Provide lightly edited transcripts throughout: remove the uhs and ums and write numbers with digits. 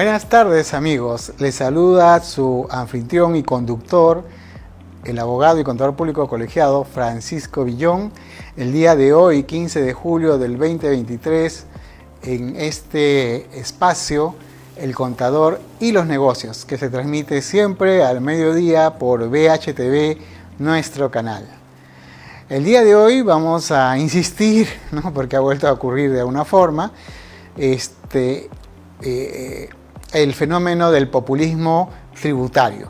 Buenas tardes amigos, les saluda su anfitrión y conductor, el abogado y contador público colegiado Francisco Villón. El día de hoy, 15 de julio del 2023, en este espacio, El Contador y los Negocios, que se transmite siempre al mediodía por BHTV, nuestro canal. El día de hoy vamos a insistir, ¿no? Porque ha vuelto a ocurrir de alguna forma, el fenómeno del populismo tributario.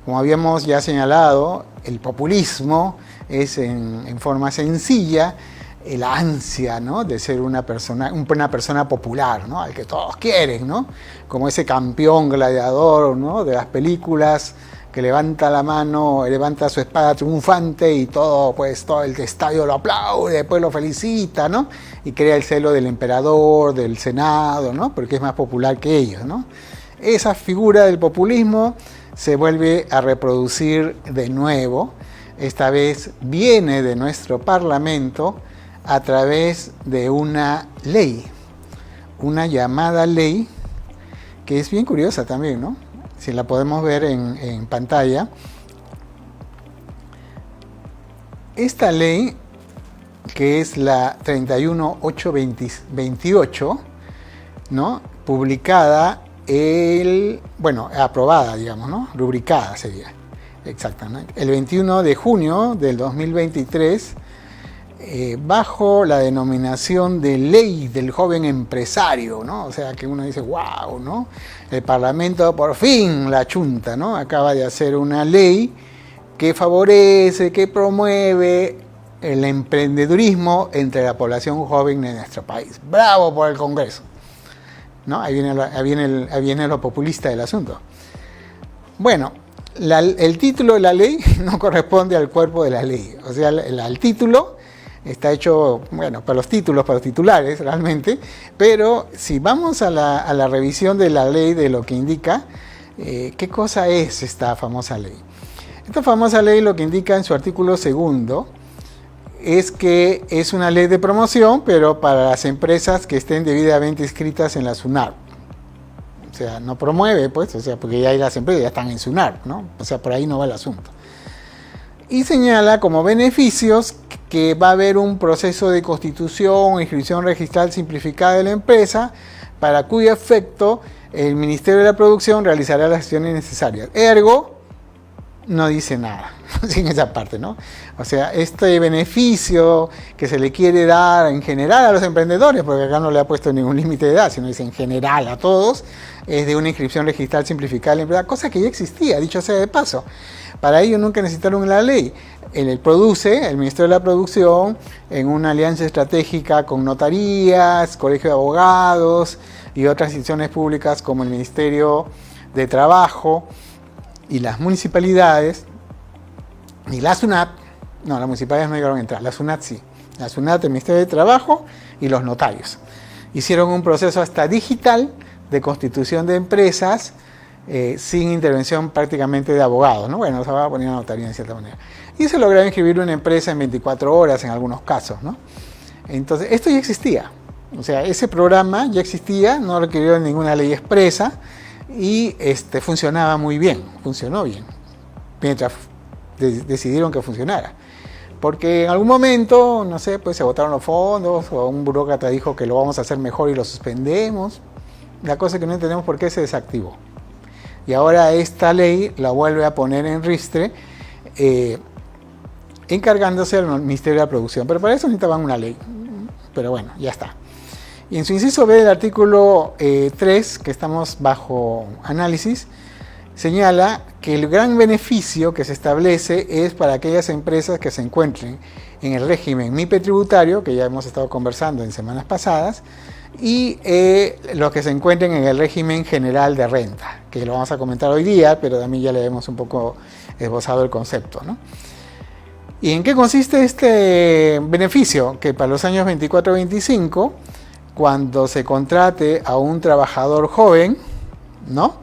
Como habíamos ya señalado, el populismo es en forma sencilla la ansia, ¿no?, de ser una persona popular, ¿no?, al que todos quieren, ¿no?, como ese campeón gladiador, ¿no?, de las películas que levanta la mano, levanta su espada triunfante y todo el estadio lo aplaude, después lo felicita, ¿no?, y crea el celo del emperador, del senado, ¿no?, porque es más popular que ellos, ¿no? Esa figura del populismo se vuelve a reproducir de nuevo. Esta vez viene de nuestro Parlamento a través de una ley, una llamada ley, que es bien curiosa también, ¿no? Si la podemos ver en pantalla. Esta ley, que es la 31828, ¿no?, publicada, aprobada, digamos, ¿no?, rubricada sería, exactamente, el 21 de junio del 2023, bajo la denominación de Ley del Joven Empresario, ¿no? O sea, que uno dice, wow, ¿no? El Parlamento por fin, la chunta, ¿no?, acaba de hacer una ley que favorece, que promueve el emprendedurismo entre la población joven de nuestro país. ¡Bravo por el Congreso! ¿No? Ahí viene lo populista del asunto. Bueno, el título de la ley no corresponde al cuerpo de la ley. O sea, el título está hecho, para los titulares realmente, pero si vamos a la revisión de la ley, de lo que indica, ¿qué cosa es esta famosa ley? Esta famosa ley lo que indica en su artículo 2 es que es una ley de promoción, pero para las empresas que estén debidamente inscritas en la SUNAT. O sea, no promueve, pues, porque ya hay las empresas ya están en SUNAT, ¿no? O sea, por ahí no va el asunto. Y señala como beneficios que va a haber un proceso de constitución o inscripción registral simplificada de la empresa, para cuyo efecto el Ministerio de la Producción realizará las acciones necesarias. Ergo, no dice nada sin esa parte, ¿no? O sea, este beneficio que se le quiere dar en general a los emprendedores, porque acá no le ha puesto ningún límite de edad, sino dice en general a todos, es de una inscripción registral simplificada de la empresa, cosa que ya existía, dicho sea de paso. Para ello nunca necesitaron la ley. El Ministerio de la Producción, en una alianza estratégica con notarías, colegio de abogados y otras instituciones públicas como el Ministerio de Trabajo y las municipalidades, y la SUNAT, no, las municipalidades no llegaron a entrar, la SUNAT sí, la SUNAT, el Ministerio de Trabajo y los notarios. Hicieron un proceso hasta digital de constitución de empresas, sin intervención prácticamente de abogados, ¿no? Bueno, se va a poner una notaría en cierta manera. Y se lograron inscribir una empresa en 24 horas en algunos casos, ¿no? Entonces, esto ya existía. O sea, ese programa ya existía, no requirió ninguna ley expresa y funcionaba muy bien, funcionó bien, mientras decidieron que funcionara. Porque en algún momento, no sé, pues se agotaron los fondos o un burócrata dijo que lo vamos a hacer mejor y lo suspendemos. La cosa es que no entendemos por qué se desactivó. Y ahora esta ley la vuelve a poner en ristre, encargándose al Ministerio de la Producción. Pero para eso necesitaban una ley. Pero bueno, ya está. Y en su inciso B del artículo 3, que estamos bajo análisis, señala que el gran beneficio que se establece es para aquellas empresas que se encuentren en el régimen MIPE tributario, que ya hemos estado conversando en semanas pasadas, y los que se encuentren en el régimen general de renta, que lo vamos a comentar hoy día, pero también ya le hemos un poco esbozado el concepto, ¿no? ¿Y en qué consiste este beneficio? Que para los años 24-25, cuando se contrate a un trabajador joven, ¿no?,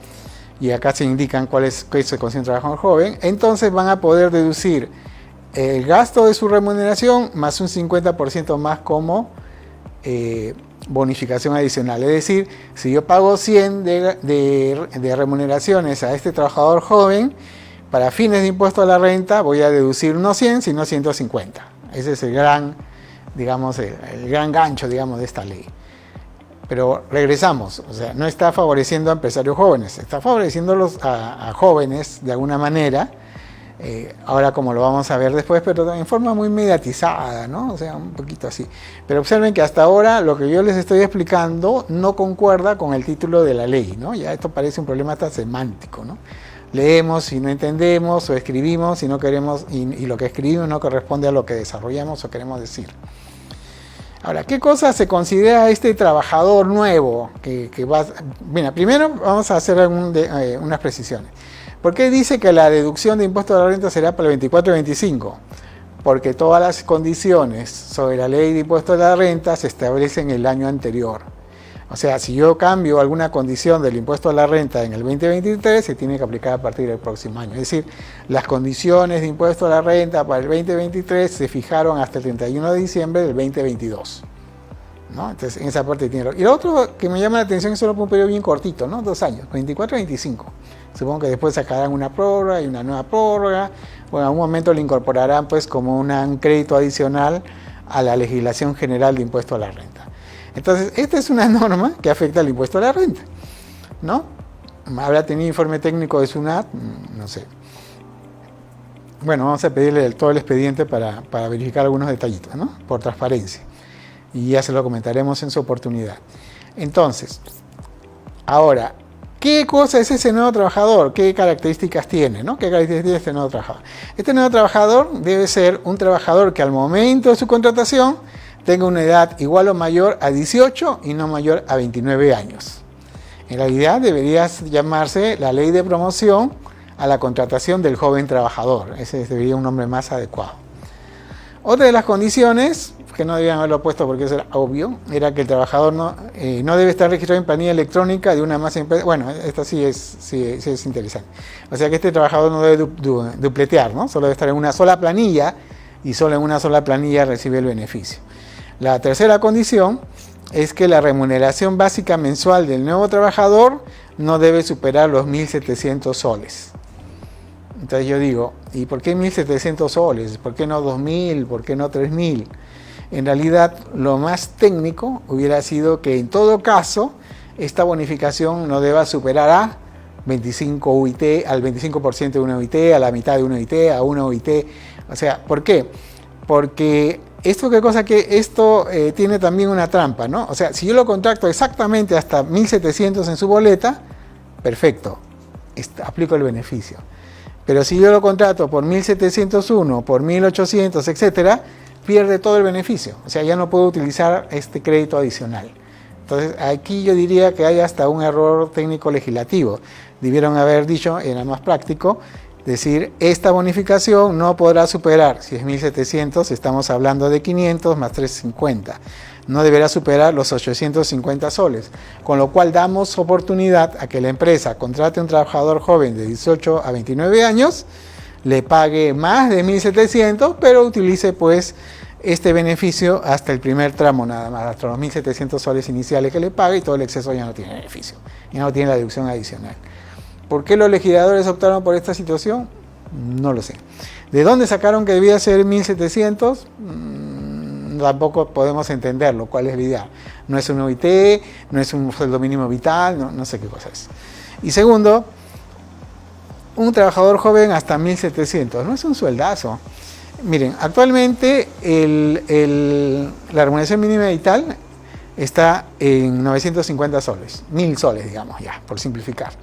y acá se indican qué se considera un trabajador joven, entonces van a poder deducir el gasto de su remuneración más un 50% más como bonificación adicional. Es decir, si yo pago 100 de remuneraciones a este trabajador joven, para fines de impuesto a la renta voy a deducir no 100, sino 150. Ese es el gran, digamos, el gran gancho, digamos, de esta ley. Pero regresamos, o sea, no está favoreciendo a empresarios jóvenes, está favoreciéndolos a jóvenes de alguna manera, ahora como lo vamos a ver después, pero en forma muy mediatizada, ¿no? O sea, un poquito así. Pero observen que hasta ahora lo que yo les estoy explicando no concuerda con el título de la ley, ¿no? Ya esto parece un problema hasta semántico, ¿no? Leemos y no entendemos, o escribimos y no queremos, y lo que escribimos no corresponde a lo que desarrollamos o queremos decir. Ahora, ¿qué cosa se considera este trabajador nuevo? Mira, primero vamos a hacer unas precisiones. ¿Por qué dice que la deducción de impuesto a la renta será para el 24 y 25? Porque todas las condiciones sobre la ley de impuesto a la renta se establecen el año anterior. O sea, si yo cambio alguna condición del impuesto a la renta en el 2023, se tiene que aplicar a partir del próximo año. Es decir, las condiciones de impuesto a la renta para el 2023 se fijaron hasta el 31 de diciembre del 2022. ¿No? Entonces, en esa parte tiene... Y lo otro que me llama la atención es solo por un periodo bien cortito, ¿no? 2 años, 24 y 25. Supongo que después sacarán una prórroga y una nueva prórroga. Bueno, en algún momento le incorporarán pues como un crédito adicional a la legislación general de impuesto a la renta. Entonces, esta es una norma que afecta al impuesto a la renta, ¿no? ¿Habrá tenido informe técnico de SUNAT? No sé. Bueno, vamos a pedirle todo el expediente para verificar algunos detallitos, ¿no? Por transparencia. Y ya se lo comentaremos en su oportunidad. Entonces, ahora, ¿qué cosa es ese nuevo trabajador? ¿Qué características tiene, ¿no? ¿Qué características tiene este nuevo trabajador? Este nuevo trabajador debe ser un trabajador que al momento de su contratación tenga una edad igual o mayor a 18 y no mayor a 29 años. En realidad debería llamarse la ley de promoción a la contratación del joven trabajador. Ese sería un nombre más adecuado. Otra de las condiciones, que no debían haberlo puesto porque eso era obvio, era que el trabajador no debe estar registrado en planilla electrónica de una más empresa. Bueno, esto sí es interesante. O sea que este trabajador no debe dupletear, ¿no? Solo debe estar en una sola planilla y solo en una sola planilla recibe el beneficio. La tercera condición es que la remuneración básica mensual del nuevo trabajador no debe superar los 1.700 soles. Entonces yo digo, ¿y por qué 1.700 soles? ¿Por qué no 2.000? ¿Por qué no 3.000? En realidad, lo más técnico hubiera sido que en todo caso, esta bonificación no deba superar a 25 UIT, al 25% de una UIT, a la mitad de una UIT, a una UIT. O sea, ¿por qué? Porque esto tiene también una trampa, ¿no? O sea, si yo lo contrato exactamente hasta 1.700 en su boleta, perfecto, aplico el beneficio. Pero si yo lo contrato por 1.701, por 1.800, etcétera, pierde todo el beneficio. O sea, ya no puedo utilizar este crédito adicional. Entonces, aquí yo diría que hay hasta un error técnico legislativo. Debieron haber dicho, era más práctico, decir, esta bonificación no podrá superar, si es 1.700, estamos hablando de 500 más 350. No deberá superar los 850 soles, con lo cual damos oportunidad a que la empresa contrate un trabajador joven de 18 a 29 años, le pague más de 1.700, pero utilice pues este beneficio hasta el primer tramo nada más, hasta los 1.700 soles iniciales que le pague y todo el exceso ya no tiene beneficio, ya no tiene la deducción adicional. ¿Por qué los legisladores optaron por esta situación? No lo sé. ¿De dónde sacaron que debía ser 1.700? Tampoco podemos entenderlo, cuál es la idea. No es un OIT, no es un sueldo mínimo vital, no sé qué cosa es. Y segundo, un trabajador joven hasta 1.700, no es un sueldazo. Miren, actualmente la remuneración mínima vital está en 950 soles, 1.000 soles, digamos, ya, por simplificar.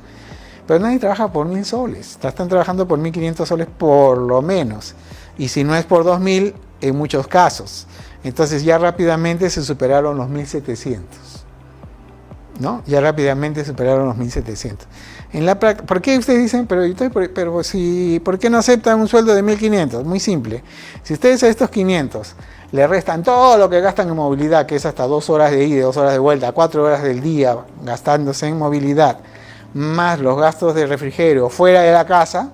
Pero nadie trabaja por 1.000 soles, están trabajando por 1.500 soles por lo menos. Y si no es por 2.000, en muchos casos. Entonces ya rápidamente se superaron los 1.700. ¿No? Ya rápidamente superaron los 1.700. ¿Por qué ustedes dicen, ¿por qué no aceptan un sueldo de 1.500? Muy simple. Si ustedes a estos 500 le restan todo lo que gastan en movilidad, que es hasta 2 horas de ida, 2 horas de vuelta, 4 horas del día gastándose en movilidad, más los gastos de refrigerio fuera de la casa,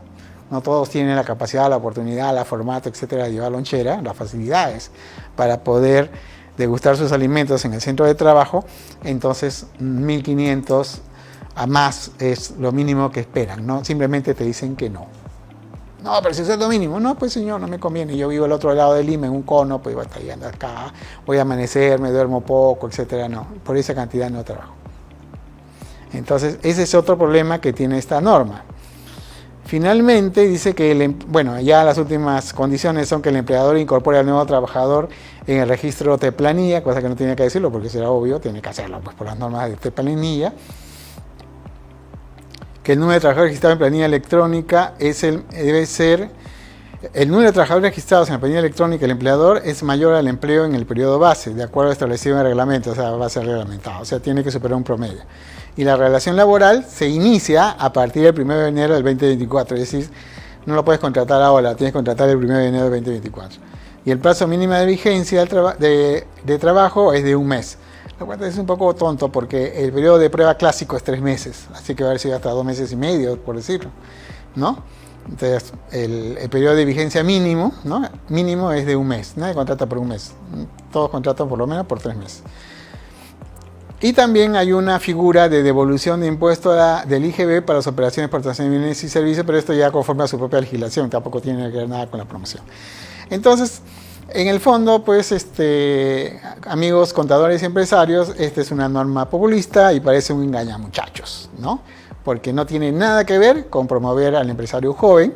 no todos tienen la capacidad, la oportunidad, la formato, etcétera, de llevar lonchera, las facilidades para poder degustar sus alimentos en el centro de trabajo, entonces 1.500 a más es lo mínimo que esperan, ¿no? Simplemente te dicen que no. No, pero si eso es lo mínimo. No, pues señor, no me conviene. Yo vivo al otro lado de Lima, en un cono, pues voy a estar yendo acá, voy a amanecer, me duermo poco, etcétera. No, por esa cantidad no trabajo. Entonces, ese es otro problema que tiene esta norma. Finalmente, dice que, bueno, ya las últimas condiciones son que el empleador incorpore al nuevo trabajador en el registro de planilla, cosa que no tiene que decirlo porque será obvio, tiene que hacerlo pues, por las normas de planilla. Que el número de trabajadores registrados en planilla electrónica debe ser el número de trabajadores registrados en la planilla electrónica del empleador es mayor al empleo en el periodo base, de acuerdo a lo establecido en el reglamento, o sea, va a ser reglamentado, o sea, tiene que superar un promedio. Y la relación laboral se inicia a partir del 1 de enero del 2024, es decir, no lo puedes contratar ahora, tienes que contratar el 1 de enero del 2024. Y el plazo mínimo de vigencia de trabajo es de un mes. Lo cual es un poco tonto porque el periodo de prueba clásico es 3 meses, así que va a haber sido hasta 2 meses y medio, por decirlo, ¿no? Entonces, el periodo de vigencia mínimo, ¿no? Mínimo es de un mes, nadie contrata por un mes, todos contratan por lo menos por 3 meses. Y también hay una figura de devolución de impuestos del IGB para las operaciones de exportación de bienes y servicios, pero esto ya conforme a su propia legislación, tampoco tiene que ver nada con la promoción. Entonces, en el fondo, pues, amigos contadores y empresarios, esta es una norma populista y parece un engañamuchachos, ¿no? Porque no tiene nada que ver con promover al empresario joven,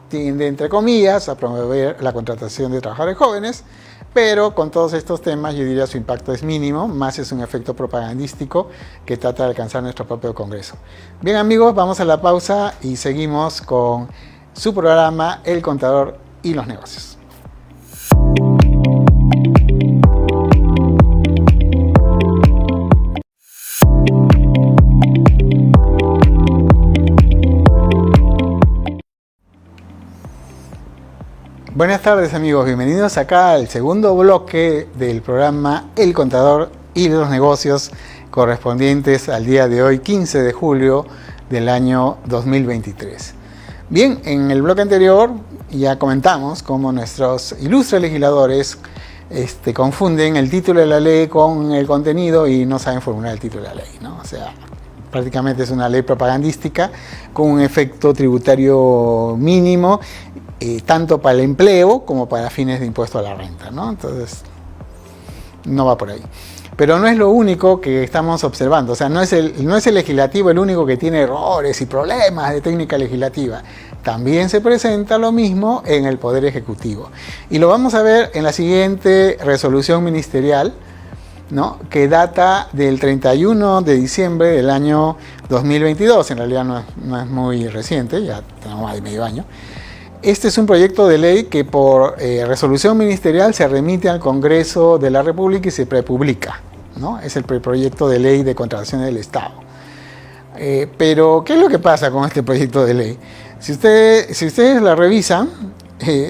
tiende, entre comillas, a promover la contratación de trabajadores jóvenes, pero con todos estos temas yo diría su impacto es mínimo, más es un efecto propagandístico que trata de alcanzar nuestro propio Congreso. Bien amigos, vamos a la pausa y seguimos con su programa El Contador y los Negocios. Buenas tardes amigos, bienvenidos acá al segundo bloque del programa El Contador y los Negocios correspondientes al día de hoy, 15 de julio del año 2023. Bien, en el bloque anterior ya comentamos cómo nuestros ilustres legisladores confunden el título de la ley con el contenido y no saben formular el título de la ley, ¿no? O sea, prácticamente es una ley propagandística con un efecto tributario mínimo, tanto para el empleo como para fines de impuesto a la renta, ¿no? Entonces, no va por ahí. Pero no es lo único que estamos observando, o sea, no es el legislativo el único que tiene errores y problemas de técnica legislativa. También se presenta lo mismo en el Poder Ejecutivo. Y lo vamos a ver en la siguiente resolución ministerial, ¿no? Que data del 31 de diciembre del año 2022, en realidad no es muy reciente, ya tenemos más de medio año. Este es un proyecto de ley que por resolución ministerial se remite al Congreso de la República y se prepublica, ¿no? Es el proyecto de ley de contratación del Estado. Pero, ¿qué es lo que pasa con este proyecto de ley? Si ustedes la revisan,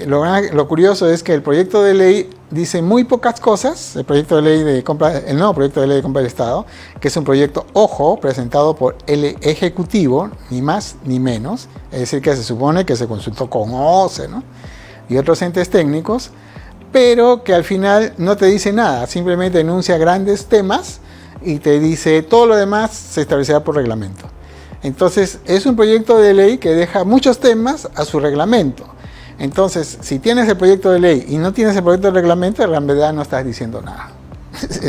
lo curioso es que el proyecto de ley dice muy pocas cosas, el nuevo proyecto de ley de compra del Estado, que es un proyecto, ojo, presentado por el Ejecutivo, ni más ni menos, es decir, que se supone que se consultó con OCE, ¿no? Y otros entes técnicos, pero que al final no te dice nada, simplemente enuncia grandes temas y te dice todo lo demás se establecerá por reglamento. Entonces, es un proyecto de ley que deja muchos temas a su reglamento. Entonces, si tienes el proyecto de ley y no tienes el proyecto de reglamento, en verdad no estás diciendo nada. Es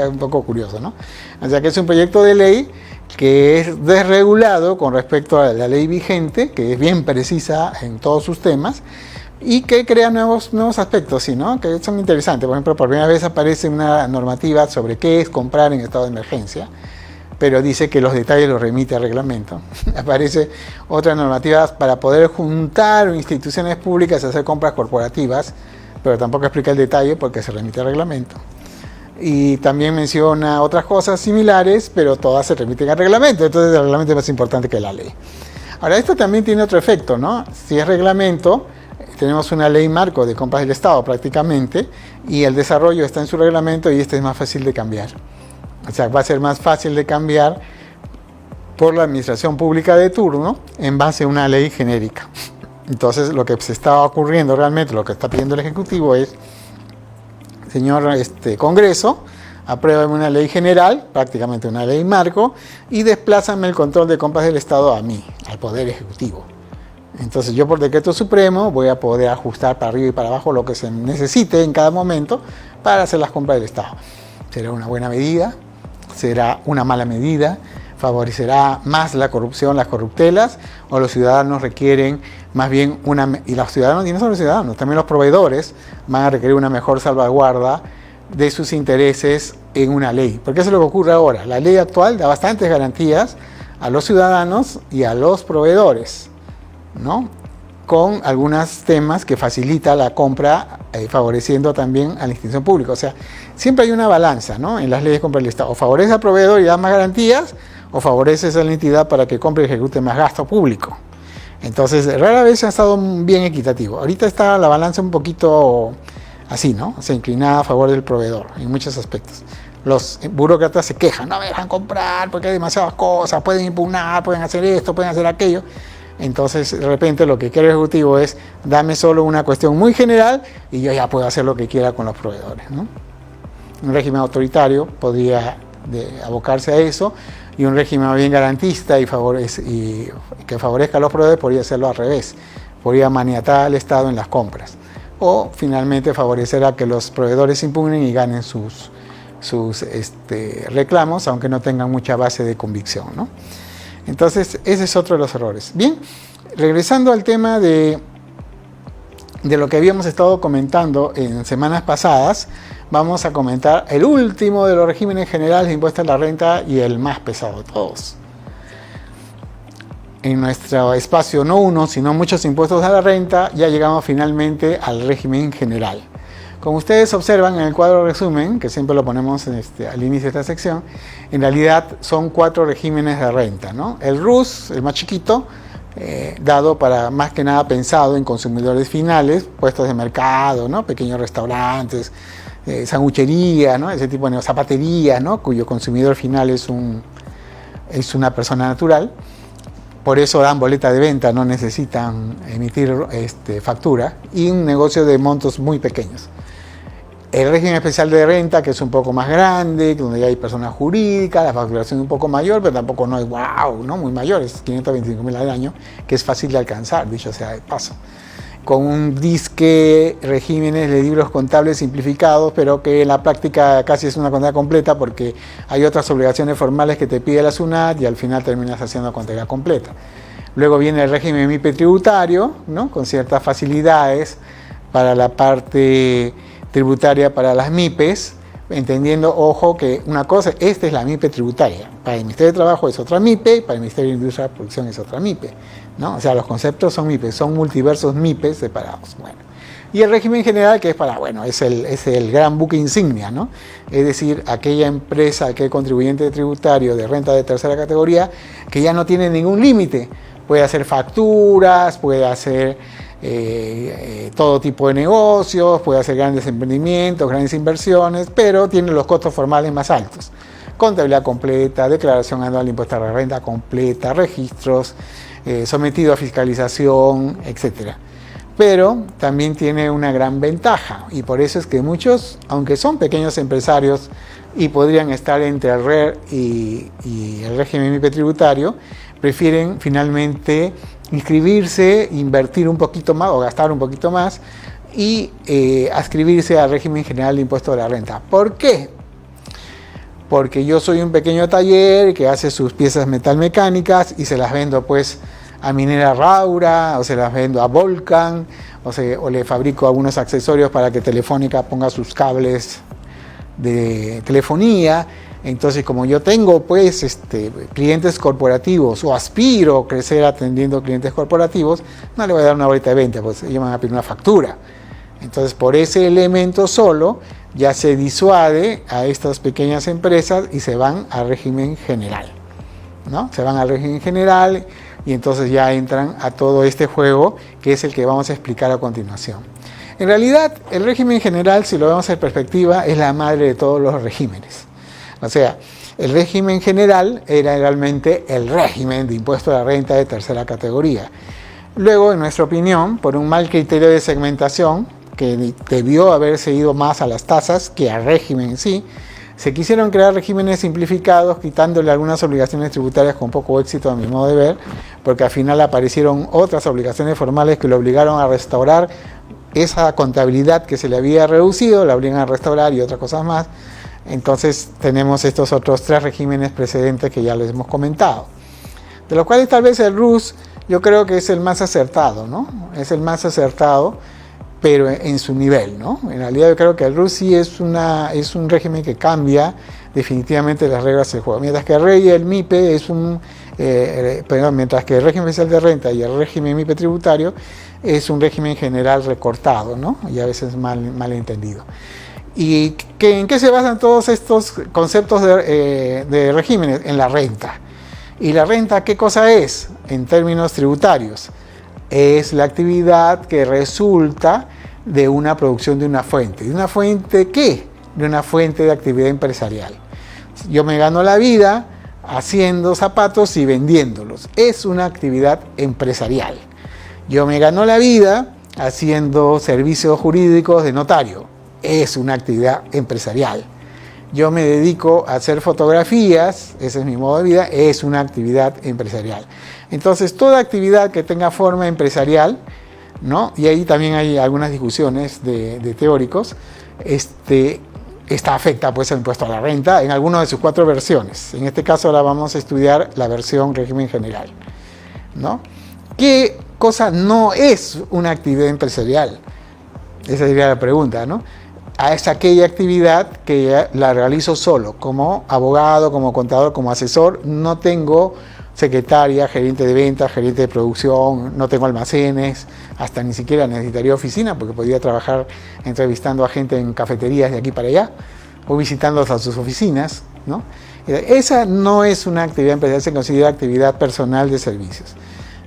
un poco curioso, ¿no? O sea que es un proyecto de ley que es desregulado con respecto a la ley vigente, que es bien precisa en todos sus temas, y que crea nuevos aspectos, ¿sí, no? Que son interesantes. Por ejemplo, por primera vez aparece una normativa sobre qué es comprar en estado de emergencia, pero dice que los detalles los remite al reglamento. Aparece otra normativa para poder juntar instituciones públicas a hacer compras corporativas, pero tampoco explica el detalle porque se remite al reglamento. Y también menciona otras cosas similares, pero todas se remiten al reglamento, entonces el reglamento es más importante que la ley. Ahora, esto también tiene otro efecto, ¿no? Si es reglamento, tenemos una ley marco de compras del Estado prácticamente, y el desarrollo está en su reglamento y este es más fácil de cambiar. O sea, va a ser más fácil de cambiar por la administración pública de turno en base a una ley genérica. Entonces, lo que se está ocurriendo realmente, lo que está pidiendo el Ejecutivo es, señor Congreso, apruébame una ley general, prácticamente una ley marco, y desplázame el control de compras del Estado a mí, al Poder Ejecutivo. Entonces yo por decreto supremo voy a poder ajustar para arriba y para abajo lo que se necesite en cada momento para hacer las compras del Estado. ¿Será una buena medida? ¿Será una mala medida? ¿Favorecerá más la corrupción, las corruptelas? ¿O los ciudadanos requieren más bien y los ciudadanos, y no solo los ciudadanos, también los proveedores van a requerir una mejor salvaguarda de sus intereses en una ley? Porque eso es lo que ocurre ahora. La ley actual da bastantes garantías a los ciudadanos y a los proveedores, ¿no? Con algunos temas que facilita la compra, favoreciendo también a la institución pública. O sea, siempre hay una balanza, ¿no? En las leyes de compra del Estado. O favorece al proveedor y da más garantías, o favoreces a la entidad para que compre y ejecute más gasto público. Entonces, rara vez ha estado bien equitativo. Ahorita está la balanza un poquito así, ¿no? Se inclina a favor del proveedor en muchos aspectos. Los burócratas se quejan, no me dejan comprar porque hay demasiadas cosas, pueden impugnar, pueden hacer esto, pueden hacer aquello. Entonces, de repente, lo que quiere el Ejecutivo es dame solo una cuestión muy general y yo ya puedo hacer lo que quiera con los proveedores, ¿no? Un régimen autoritario podría abocarse a eso, y un régimen bien garantista y que favorezca a los proveedores podría hacerlo al revés. Podría maniatar al Estado en las compras. O, finalmente, favorecer a que los proveedores impugnen y ganen sus reclamos, aunque no tengan mucha base de convicción, ¿no? Entonces, ese es otro de los errores. Bien, regresando al tema de lo que habíamos estado comentando en semanas pasadas, vamos a comentar el último de los regímenes generales de impuestos a la renta y el más pesado de todos. En nuestro espacio, no uno, sino muchos impuestos a la renta, ya llegamos finalmente al régimen general. Como ustedes observan en el cuadro resumen, que siempre lo ponemos al inicio de esta sección, en realidad son 4 regímenes de renta, ¿no? El RUS, el más chiquito, dado para más que nada pensado en consumidores finales, puestos de mercado, ¿no? Pequeños restaurantes, sangucherías, ¿no? Ese tipo de zapaterías, ¿no? Cuyo consumidor final es una persona natural. Por eso dan boleta de venta, no necesitan emitir factura, y un negocio de montos muy pequeños. El régimen especial de renta, que es un poco más grande, donde ya hay personas jurídicas, la facturación es un poco mayor, pero tampoco no es wow, ¿no? Muy mayor, es 525.000 al año, que es fácil de alcanzar, dicho sea de paso. Con un disque regímenes de libros contables simplificados, pero que en la práctica casi es una contabilidad completa, porque hay otras obligaciones formales que te pide la SUNAT y al final terminas haciendo contabilidad completa. Luego viene el régimen MIPE tributario, ¿no? Con ciertas facilidades para la parte tributaria para las MIPES, entendiendo, ojo, que una cosa, esta es la MIPE tributaria, para el Ministerio de Trabajo es otra MIPE, para el Ministerio de Industria y Producción es otra MIPE, ¿no? O sea, los conceptos son MIPE, son multiversos MIPE separados. Bueno, y el régimen general, que es para, bueno, es el gran buque insignia, ¿no? Es decir, aquella empresa, aquel contribuyente tributario de renta de tercera categoría que ya no tiene ningún límite, puede hacer facturas, puede hacer todo tipo de negocios, puede hacer grandes emprendimientos, grandes inversiones, pero tiene los costos formales más altos. Contabilidad completa, declaración anual de impuesto a la renta completa, registros, sometido a fiscalización, etc. Pero también tiene una gran ventaja, y por eso es que muchos, aunque son pequeños empresarios y podrían estar entre el RER y el régimen MIPE tributario, prefieren finalmente inscribirse, invertir un poquito más o gastar un poquito más y adscribirse al régimen general de impuesto a la renta. ¿Por qué? Porque yo soy un pequeño taller que hace sus piezas metalmecánicas y se las vendo pues a Minera Raura, o se las vendo a Volcan, o le fabrico algunos accesorios para que Telefónica ponga sus cables de telefonía. Entonces, como yo tengo pues clientes corporativos, o aspiro a crecer atendiendo clientes corporativos, no le voy a dar una boleta de venta, pues ellos me van a pedir una factura. Entonces, por ese elemento solo ya se disuade a estas pequeñas empresas y se van al régimen general, ¿no? Se van al régimen general y entonces ya entran a todo este juego, que es el que vamos a explicar a continuación. En realidad, el régimen general, si lo vemos en perspectiva, es la madre de todos los regímenes. O sea, el régimen general era realmente el régimen de impuesto a la renta de tercera categoría. Luego, en nuestra opinión, por un mal criterio de segmentación, que debió haberse ido más a las tasas que al régimen en sí. Se quisieron crear regímenes simplificados, quitándole algunas obligaciones tributarias con poco éxito a mi modo de ver, porque al final aparecieron otras obligaciones formales que lo obligaron a restaurar esa contabilidad que se le había reducido, la obligan a restaurar y otras cosas más. Entonces tenemos estos otros 3 regímenes precedentes que ya les hemos comentado. De los cuales tal vez el RUS yo creo que es el más acertado, ¿no? Es el más acertado, pero en su nivel, ¿no? En realidad yo creo que el RUS sí es un régimen que cambia definitivamente las reglas del juego. Mientras que el REI y el MIPE mientras que el régimen especial de renta y el régimen MIPE tributario es un régimen general recortado, ¿no? Y a veces mal entendido. ¿Y en qué se basan todos estos conceptos de regímenes? En la renta. ¿Y la renta qué cosa es en términos tributarios? Es la actividad que resulta de una producción de una fuente. ¿De una fuente qué? De una fuente de actividad empresarial. Yo me gano la vida haciendo zapatos y vendiéndolos. Es una actividad empresarial. Yo me gano la vida haciendo servicios jurídicos de notario. Es una actividad empresarial. Yo me dedico a hacer fotografías, ese es mi modo de vida, es una actividad empresarial. Entonces, toda actividad que tenga forma empresarial, ¿no? Y ahí también hay algunas discusiones de teóricos, está afecta pues al impuesto a la renta en alguna de sus 4 versiones. En este caso ahora vamos a estudiar la versión régimen general, ¿no? ¿Qué cosa no es una actividad empresarial? Esa sería la pregunta, ¿no? Es aquella actividad que la realizo solo, como abogado, como contador, como asesor. No tengo secretaria, gerente de ventas, gerente de producción, no tengo almacenes, hasta ni siquiera necesitaría oficina porque podría trabajar entrevistando a gente en cafeterías de aquí para allá o visitándolos a sus oficinas, ¿no? Esa no es una actividad empresarial, se considera actividad personal de servicios,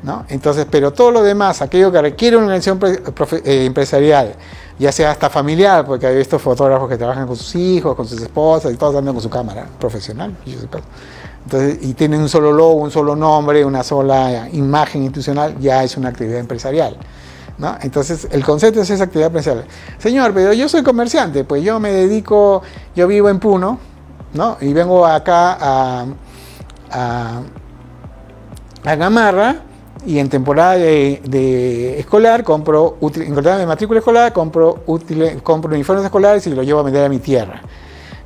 ¿no? Entonces, pero todo lo demás, aquello que requiere una relación empresarial, ya sea hasta familiar, porque hay estos fotógrafos que trabajan con sus hijos, con sus esposas y todos andan con su cámara profesional. Entonces, y tienen un solo logo, un solo nombre, una sola imagen institucional, ya es una actividad empresarial, ¿no? Entonces, el concepto es esa actividad empresarial. Señor, pero yo soy comerciante, pues yo me dedico, yo vivo en Puno, ¿no? Y vengo acá a Gamarra, y en temporada de escolar en temporada de matrícula escolar compro uniformes escolares y los llevo a vender a mi tierra.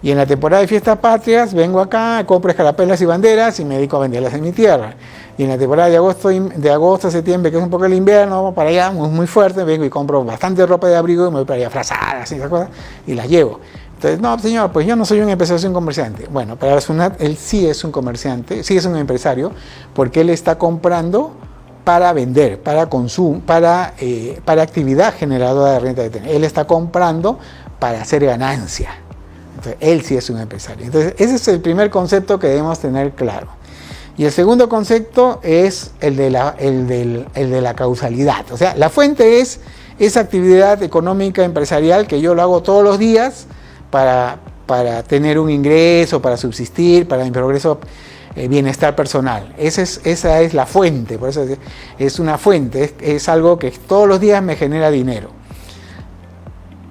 Y en la temporada de fiestas patrias vengo acá, compro escarapelas y banderas y me dedico a venderlas en mi tierra. Y en la temporada de agosto a septiembre, que es un poco el invierno, para allá, muy fuerte, vengo y compro bastante ropa de abrigo y me voy para allá frazadas y esas cosas y las llevo. Entonces, no, señor, pues yo no soy un empresario, soy un comerciante. Bueno, para la SUNAT, él sí es un comerciante, sí es un empresario, porque él está comprando para vender, para consumo, para actividad generadora de renta de tener. Él está comprando para hacer ganancia. Entonces, él sí es un empresario. Entonces, ese es el primer concepto que debemos tener claro. Y el segundo concepto es el de la causalidad. O sea, la fuente es esa actividad económica empresarial que yo lo hago todos los días para tener un ingreso, para subsistir, para mi progreso, bienestar personal. Esa es la fuente, por eso es una fuente, es algo que todos los días me genera dinero.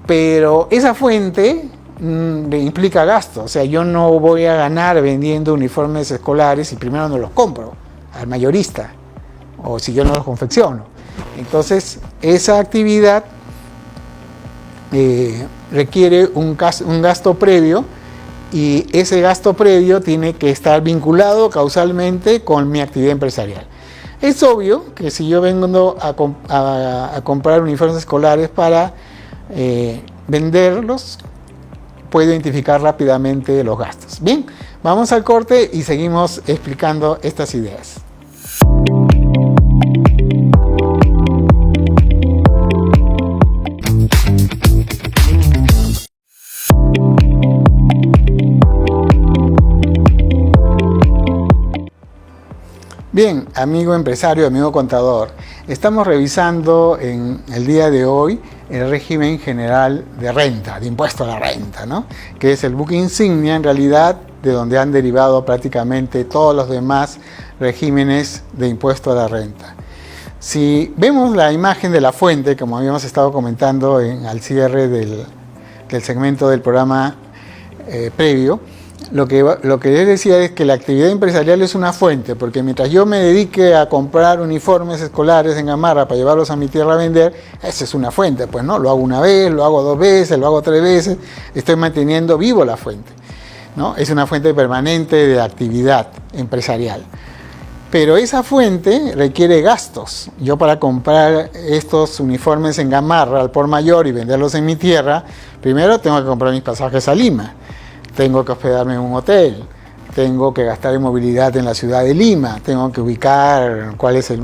Pero esa fuente implica gasto, o sea, yo no voy a ganar vendiendo uniformes escolares y primero no los compro al mayorista, o si yo no los confecciono. Entonces, esa actividad requiere un gasto previo, y ese gasto previo tiene que estar vinculado causalmente con mi actividad empresarial. Es obvio que si yo vengo a comprar uniformes escolares para venderlos, puedo identificar rápidamente los gastos. Bien, vamos al corte y seguimos explicando estas ideas. Bien, amigo empresario, amigo contador, estamos revisando en el día de hoy el régimen general de renta, de impuesto a la renta, ¿no? Que es el buque insignia en realidad de donde han derivado prácticamente todos los demás regímenes de impuesto a la renta. Si vemos la imagen de la fuente, como habíamos estado comentando al cierre del segmento del programa previo, lo que les decía es que la actividad empresarial es una fuente, porque mientras yo me dedique a comprar uniformes escolares en Gamarra para llevarlos a mi tierra a vender, esa es una fuente, pues no, lo hago una vez, lo hago 2 veces, lo hago 3 veces, estoy manteniendo vivo la fuente, ¿no? Es una fuente permanente de actividad empresarial. Pero esa fuente requiere gastos. Yo para comprar estos uniformes en Gamarra al por mayor y venderlos en mi tierra, primero tengo que comprar mis pasajes a Lima, tengo que hospedarme en un hotel, tengo que gastar en movilidad en la ciudad de Lima, tengo que ubicar cuál es el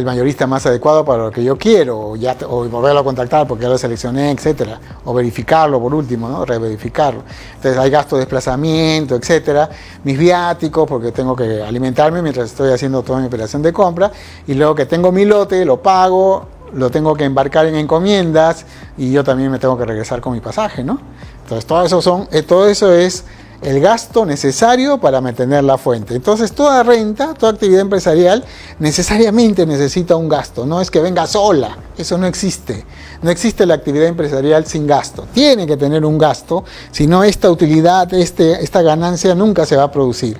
mayorista más adecuado para lo que yo quiero, o volverlo a contactar porque ya lo seleccioné, etcétera, o verificarlo por último, ¿no? Reverificarlo. Entonces hay gastos de desplazamiento, etcétera, mis viáticos porque tengo que alimentarme mientras estoy haciendo toda mi operación de compra, y luego que tengo mi lote, lo pago, lo tengo que embarcar en encomiendas y yo también me tengo que regresar con mi pasaje, ¿no? Entonces todo eso es el gasto necesario para mantener la fuente. Entonces toda renta, toda actividad empresarial necesariamente necesita un gasto, no es que venga sola, eso no existe. No existe la actividad empresarial sin gasto, tiene que tener un gasto, si no esta utilidad, esta ganancia nunca se va a producir,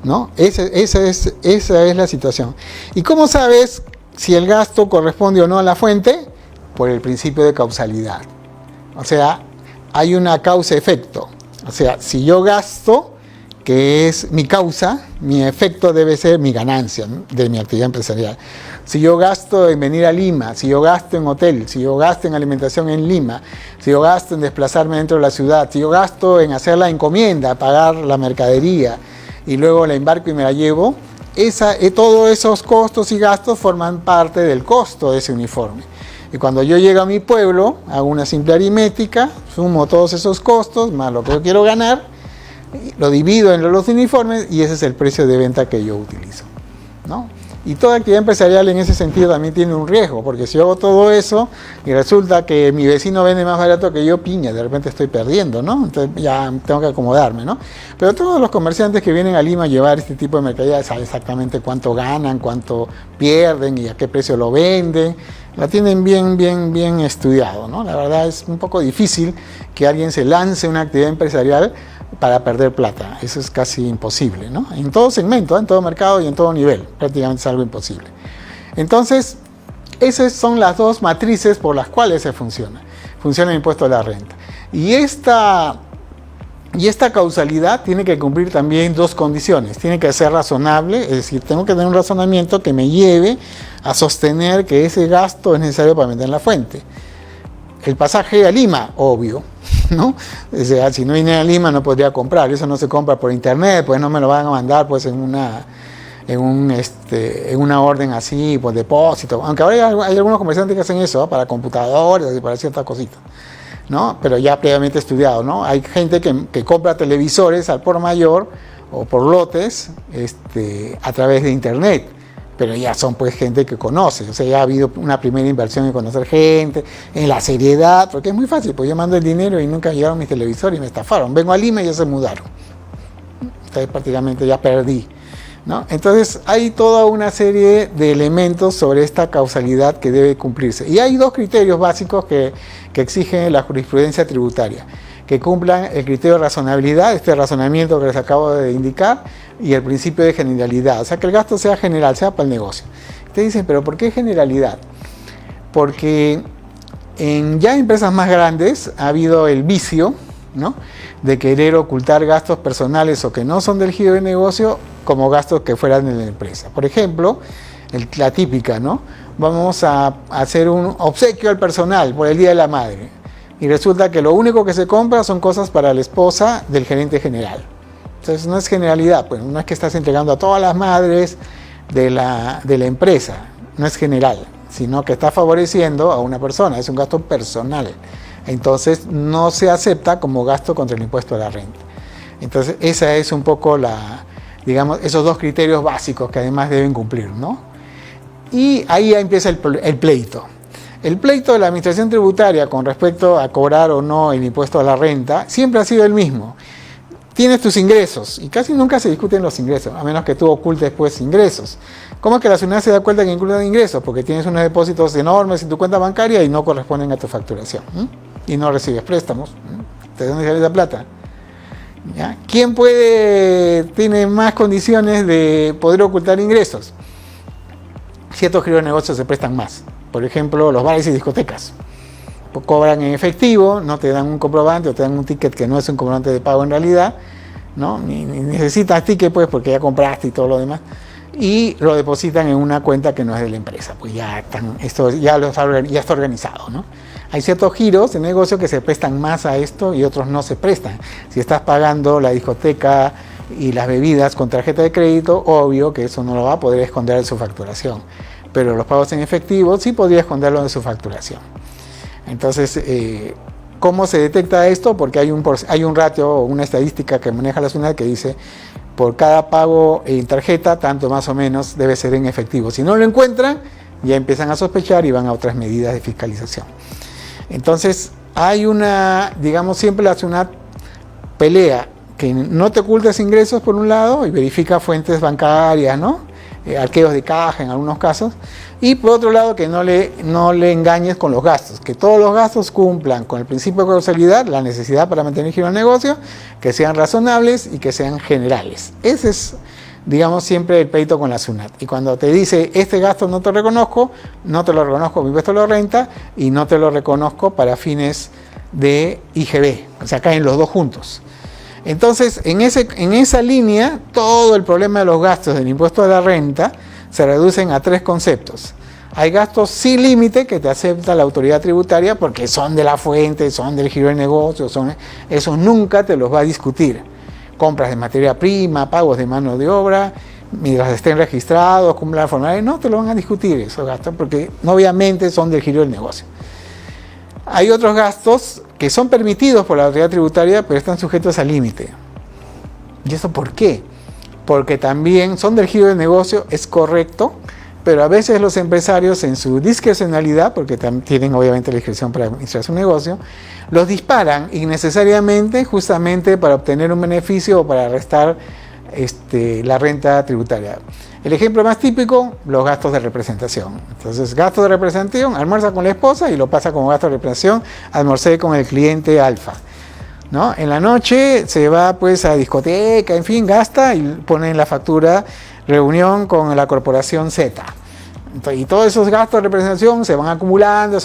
¿no? Esa es la situación. ¿Y cómo sabes si el gasto corresponde o no a la fuente? Por el principio de causalidad. O sea, hay una causa-efecto. O sea, si yo gasto, que es mi causa, mi efecto debe ser mi ganancia, ¿no?, de mi actividad empresarial. Si yo gasto en venir a Lima, si yo gasto en hotel, si yo gasto en alimentación en Lima, si yo gasto en desplazarme dentro de la ciudad, si yo gasto en hacer la encomienda, pagar la mercadería y luego la embarco y me la llevo, todos esos costos y gastos forman parte del costo de ese uniforme. Y cuando yo llego a mi pueblo, hago una simple aritmética, sumo todos esos costos, más lo que yo quiero ganar, lo divido entre los uniformes y ese es el precio de venta que yo utilizo, ¿no? Y toda actividad empresarial en ese sentido también tiene un riesgo, porque si yo hago todo eso y resulta que mi vecino vende más barato que yo, piña, de repente estoy perdiendo, ¿no? Entonces ya tengo que acomodarme, ¿no? Pero todos los comerciantes que vienen a Lima a llevar este tipo de mercadería saben exactamente cuánto ganan, cuánto pierden y a qué precio lo venden. La tienen bien estudiado, ¿no? La verdad es un poco difícil que alguien se lance una actividad empresarial para perder plata. Eso es casi imposible, ¿no? En todo segmento, en todo mercado y en todo nivel. Prácticamente es algo imposible. Entonces, esas son las dos matrices por las cuales se funciona. Funciona el impuesto a la renta. Y esta causalidad tiene que cumplir también 2 condiciones. Tiene que ser razonable, es decir, tengo que tener un razonamiento que me lleve a sostener que ese gasto es necesario para mantener la fuente. El pasaje a Lima, obvio, ¿no? O sea, si no vine a Lima no podría comprar, eso no se compra por internet, pues no me lo van a mandar pues en una orden así, por depósito. Aunque ahora hay algunos comerciantes que hacen eso, ¿no?, para computadoras y para ciertas cositas, ¿no? Pero ya previamente estudiado, ¿no? Hay gente que compra televisores al por mayor o por lotes a través de internet, pero ya son pues gente que conoce, o sea, ya ha habido una primera inversión en conocer gente, en la seriedad, porque es muy fácil, pues yo mando el dinero y nunca llegaron mis televisores y me estafaron, vengo a Lima y ya se mudaron, entonces prácticamente ya perdí, ¿no? Entonces hay toda una serie de elementos sobre esta causalidad que debe cumplirse. Y hay 2 criterios básicos que exige la jurisprudencia tributaria, que cumplan el criterio de razonabilidad, este razonamiento que les acabo de indicar, y el principio de generalidad, o sea que el gasto sea general, sea para el negocio. Ustedes dicen, ¿pero por qué generalidad? Porque ya en empresas más grandes ha habido el vicio, ¿no?, de querer ocultar gastos personales o que no son del giro de negocio como gastos que fueran de la empresa. Por ejemplo, la típica, ¿no? Vamos a hacer un obsequio al personal por el Día de la Madre y resulta que lo único que se compra son cosas para la esposa del gerente general. Entonces no es generalidad, pues no es que estás entregando a todas las madres de la empresa, no es general, sino que está favoreciendo a una persona, es un gasto personal. Entonces no se acepta como gasto contra el impuesto a la renta. Entonces esa es un poco digamos, esos 2 criterios básicos que además deben cumplir, ¿no? Y ahí empieza el pleito. El pleito de la administración tributaria con respecto a cobrar o no el impuesto a la renta siempre ha sido el mismo. Tienes tus ingresos, y casi nunca se discuten los ingresos, a menos que tú ocultes pues ingresos. ¿Cómo es que la SUNAT se da cuenta que incluyen ingresos? Porque tienes unos depósitos enormes en tu cuenta bancaria y no corresponden a tu facturación. Y no recibes préstamos. ¿De dónde sale esa plata? ¿Ya? ¿Quién tiene más condiciones de poder ocultar ingresos? Ciertos giros de negocios se prestan más. Por ejemplo, los bares y discotecas. Cobran en efectivo, no te dan un comprobante o te dan un ticket que no es un comprobante de pago en realidad, ¿no? Ni necesitas ticket, pues, porque ya compraste y todo lo demás. Y lo depositan en una cuenta que no es de la empresa. Pues esto ya está organizado, ¿no? Hay ciertos giros de negocio que se prestan más a esto y otros no se prestan. Si estás pagando la discoteca y las bebidas con tarjeta de crédito, obvio que eso no lo va a poder esconder de su facturación. Pero los pagos en efectivo sí podría esconderlo de su facturación. Entonces, ¿cómo se detecta esto? Porque hay un ratio o una estadística que maneja la SUNAT que dice por cada pago en tarjeta, tanto más o menos debe ser en efectivo. Si no lo encuentran, ya empiezan a sospechar y van a otras medidas de fiscalización. Entonces, hay siempre la SUNAT pelea que no te ocultes ingresos por un lado y verifica fuentes bancarias, ¿no? Arqueos de caja en algunos casos. Y por otro lado, que no le engañes con los gastos, que todos los gastos cumplan con el principio de causalidad, la necesidad para mantener el giro del negocio, que sean razonables y que sean generales. Ese es, siempre el pleito con la SUNAT. Y cuando te dice, este gasto no te lo reconozco mi impuesto de la renta y no te lo reconozco para fines de IGB, o sea, caen los dos juntos. Entonces, en esa línea, todo el problema de los gastos del impuesto de la renta se reducen a tres conceptos. Hay gastos sin límite que te acepta la autoridad tributaria porque son de la fuente, son del giro del negocio, esos nunca te los va a discutir. Compras de materia prima, pagos de mano de obra, mientras estén registrados, cumplan formularios, no te lo van a discutir esos gastos porque obviamente son del giro del negocio. Hay otros gastos que son permitidos por la autoridad tributaria pero están sujetos al límite. ¿Y eso por qué? Porque también son del giro del negocio, es correcto, pero a veces los empresarios en su discrecionalidad, porque tienen obviamente la discreción para administrar su negocio, los disparan innecesariamente justamente para obtener un beneficio o para restar la renta tributaria. El ejemplo más típico, los gastos de representación. Entonces, gastos de representación, almuerza con la esposa y lo pasa como gasto de representación, almorcé con el cliente alfa. ¿No? En la noche se va pues a discoteca, en fin, gasta y pone en la factura reunión con la corporación Z. Y todos esos gastos de representación se van acumulando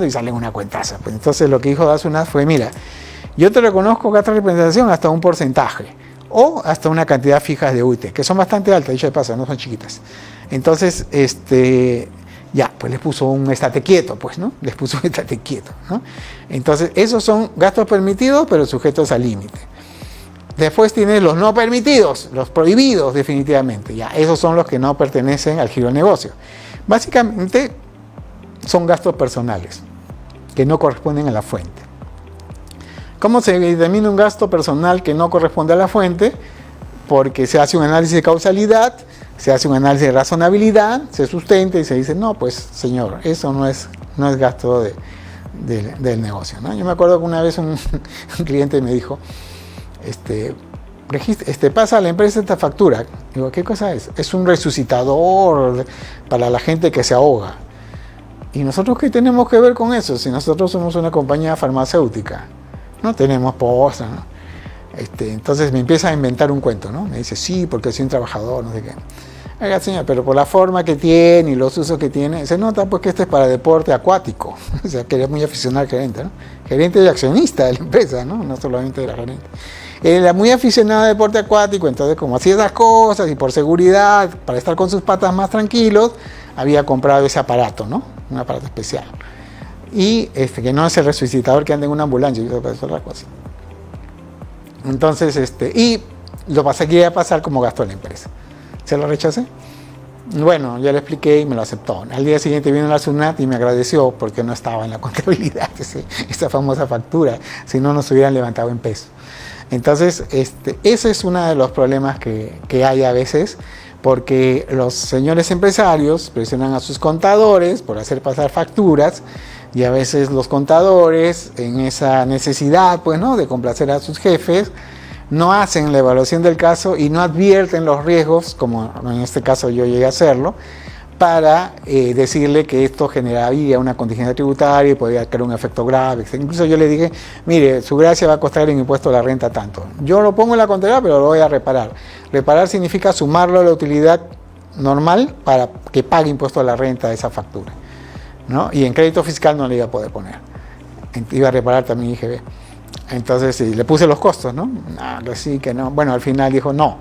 y salen una cuentaza. Pues entonces lo que dijo la SUNAT fue, mira, yo te reconozco gastos de representación hasta un porcentaje o hasta una cantidad fija de UIT, que son bastante altas, dicho de paso, no son chiquitas. Entonces, ya, pues les puso un estate quieto, pues, ¿no? Les puso un estate quieto, ¿no? Entonces, esos son gastos permitidos, pero sujetos al límite. Después tienes los no permitidos, los prohibidos definitivamente, ya. Esos son los que no pertenecen al giro del negocio. Básicamente, son gastos personales, que no corresponden a la fuente. ¿Cómo se determina un gasto personal que no corresponde a la fuente? Porque se hace un análisis de causalidad, se hace un análisis de razonabilidad, se sustenta y se dice, no, pues señor, eso no es gasto del negocio, ¿no? Yo me acuerdo que una vez un cliente me dijo, pasa a la empresa esta factura. Digo, ¿qué cosa es? Es un resucitador para la gente que se ahoga. ¿Y nosotros qué tenemos que ver con eso? Si nosotros somos una compañía farmacéutica, no tenemos posta, ¿no? Entonces me empieza a inventar un cuento, ¿no? Me dice, sí, porque soy un trabajador, no sé qué. Oiga, señor, pero por la forma que tiene y los usos que tiene, se nota pues que este es para deporte acuático. O sea, que es muy aficionado al gerente, ¿no? Gerente y accionista de la empresa, ¿no? No solamente de la gerente. Era muy aficionado a deporte acuático, entonces como hacía esas cosas y por seguridad, para estar con sus patas más tranquilos, había comprado ese aparato, ¿no? Un aparato especial. Y que no es el resucitador que anda en una ambulancia, yo creo que es otra cosa. Entonces, y lo quería pasar como gasto de la empresa. ¿Se lo rechacé? Bueno, yo le expliqué y me lo aceptó. Al día siguiente vino la SUNAT y me agradeció porque no estaba en la contabilidad esa famosa factura, si no nos hubieran levantado en peso. Entonces, ese es uno de los problemas que hay a veces, porque los señores empresarios presionan a sus contadores por hacer pasar facturas y a veces los contadores, en esa necesidad, pues, ¿no?, de complacer a sus jefes, no hacen la evaluación del caso y no advierten los riesgos, como en este caso yo llegué a hacerlo, para decirle que esto generaría una contingencia tributaria y podría crear un efecto grave. Incluso yo le dije, mire, su gracia va a costar en impuesto a la renta tanto. Yo lo pongo en la contabilidad, pero lo voy a reparar. Reparar significa sumarlo a la utilidad normal para que pague impuesto a la renta de esa factura, ¿no? Y en crédito fiscal no le iba a poder poner. Iba a reparar también IGB. Entonces sí, le puse los costos, ¿no? No, que sí, que no. Bueno, al final dijo, no,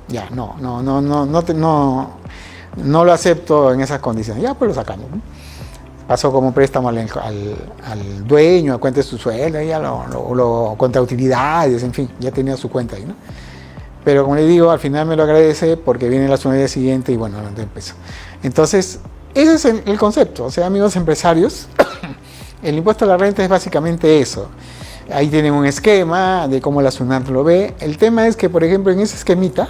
ya, no lo acepto en esas condiciones. Ya, pues lo sacamos, ¿no? Pasó como préstamo al dueño, a cuenta de su sueldo, ya contra utilidades, en fin, ya tenía su cuenta ahí, ¿no? Pero como le digo, al final me lo agradece porque viene la semana siguiente y bueno, no empezó. Entonces, ese es el concepto. O sea, amigos empresarios, el impuesto a la renta es básicamente eso. Ahí tienen un esquema de cómo la SUNAT lo ve. El tema es que, por ejemplo, en ese esquemita,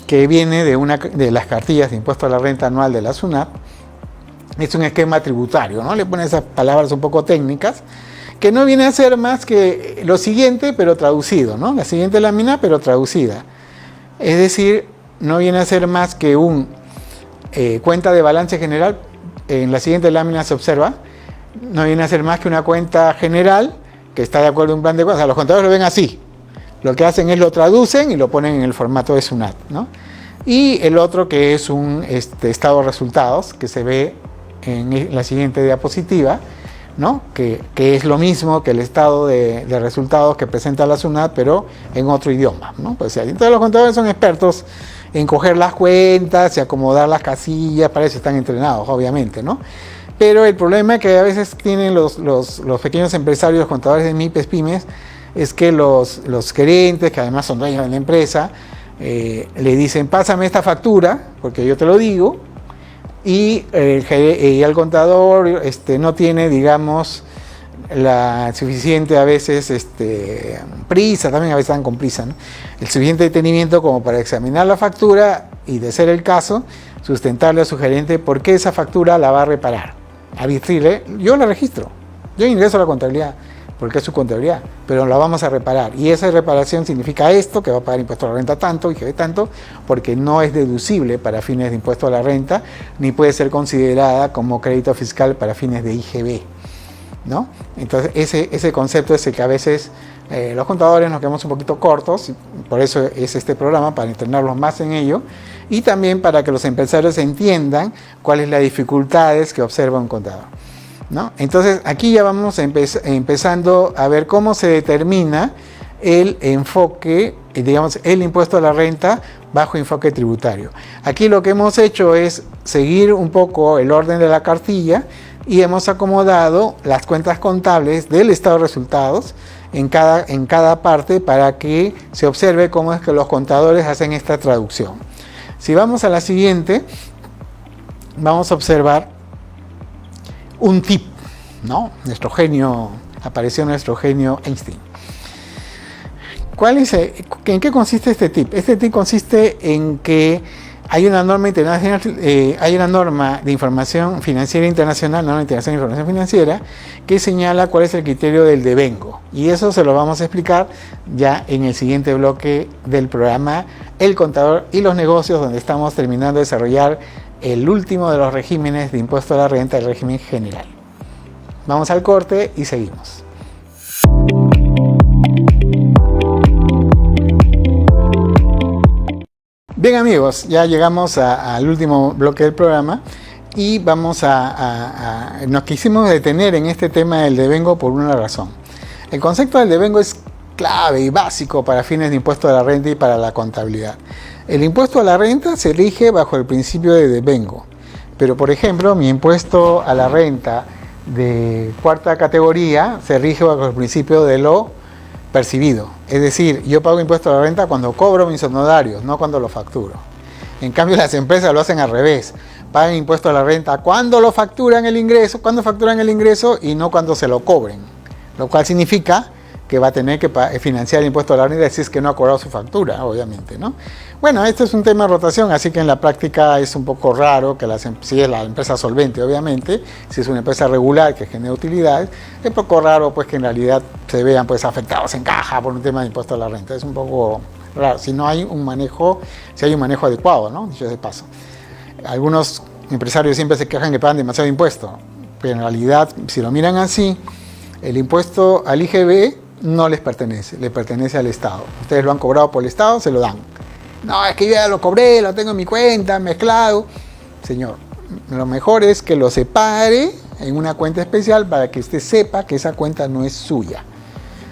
que viene de las cartillas de impuesto a la renta anual de la SUNAT, es un esquema tributario, ¿no? Le ponen esas palabras un poco técnicas, que no viene a ser más que lo siguiente, pero traducido, ¿no? La siguiente lámina, pero traducida. Es decir, no viene a ser más que un cuenta de balance general. En la siguiente lámina se observa, no viene a ser más que una cuenta general que está de acuerdo a un plan de cuentas. O sea, los contadores lo ven así. Lo que hacen es lo traducen y lo ponen en el formato de SUNAT, ¿no? Y el otro que es un estado de resultados que se ve en la siguiente diapositiva, ¿no? Que es lo mismo que el estado de resultados que presenta la SUNAT, pero en otro idioma, ¿no? Pues, entonces los contadores son expertos en coger las cuentas y acomodar las casillas, para eso están entrenados, obviamente, ¿no? Pero el problema que a veces tienen los pequeños empresarios, los contadores de MIPES, pymes, es que los gerentes, que además son dueños de la empresa, le dicen, pásame esta factura, porque yo te lo digo, y el contador no tiene, digamos, la suficiente a veces prisa, también a veces están con prisa, ¿no? El suficiente detenimiento como para examinar la factura y, de ser el caso, sustentarle a su gerente por qué esa factura la va a reparar. A decirle, yo la registro, yo ingreso a la contabilidad, porque es su contabilidad, pero la vamos a reparar. Y esa reparación significa esto, que va a pagar impuesto a la renta tanto, IGB tanto, porque no es deducible para fines de impuesto a la renta, ni puede ser considerada como crédito fiscal para fines de IGB, ¿no? Entonces, ese concepto es el que a veces los contadores nos quedamos un poquito cortos, y por eso es este programa, para entrenarlos más en ello, y también para que los empresarios entiendan cuáles son las dificultades que observa un contador, ¿no? Entonces aquí ya vamos empezando a ver cómo se determina el enfoque, digamos, el impuesto a la renta bajo enfoque tributario. Aquí lo que hemos hecho es seguir un poco el orden de la cartilla y hemos acomodado las cuentas contables del estado de resultados en cada parte para que se observe cómo es que los contadores hacen esta traducción. Si vamos a la siguiente, vamos a observar un tip, ¿no? Apareció nuestro genio Einstein. ¿En qué consiste este tip? Este tip consiste en que hay una norma internacional, hay una norma de información financiera internacional, norma internacional de información financiera, que señala cuál es el criterio del devengo. Y eso se lo vamos a explicar ya en el siguiente bloque del programa El Contador y los Negocios, donde estamos terminando de desarrollar el último de los regímenes de impuesto a la renta, el régimen general. Vamos al corte y seguimos. Bien, amigos, ya llegamos al último bloque del programa y nos quisimos detener en este tema del devengo por una razón. El concepto del devengo es clave y básico para fines de impuesto a la renta y para la contabilidad. El impuesto a la renta se rige bajo el principio de devengo, pero por ejemplo mi impuesto a la renta de cuarta categoría se rige bajo el principio de lo percibido. Es decir, yo pago impuesto a la renta cuando cobro mis honorarios, no cuando lo facturo. En cambio, las empresas lo hacen al revés. Pagan impuesto a la renta cuando facturan el ingreso y no cuando se lo cobren. Lo cual significa que va a tener que financiar el impuesto a la renta si es que no ha cobrado su factura, obviamente, ¿no? Bueno, este es un tema de rotación, así que en la práctica es un poco raro que si es la empresa solvente, obviamente, si es una empresa regular que genera utilidades, es poco raro pues que en realidad se vean pues afectados en caja por un tema de impuesto a la renta. Es un poco raro, si hay un manejo adecuado, ¿no? Dicho de paso. Algunos empresarios siempre se quejan que pagan demasiado impuesto, pero en realidad, si lo miran así, el impuesto al IGB no les pertenece, le pertenece al Estado. Ustedes lo han cobrado por el Estado, se lo dan. No, es que yo ya lo cobré, lo tengo en mi cuenta, mezclado. Señor, lo mejor es que lo separe en una cuenta especial para que usted sepa que esa cuenta no es suya.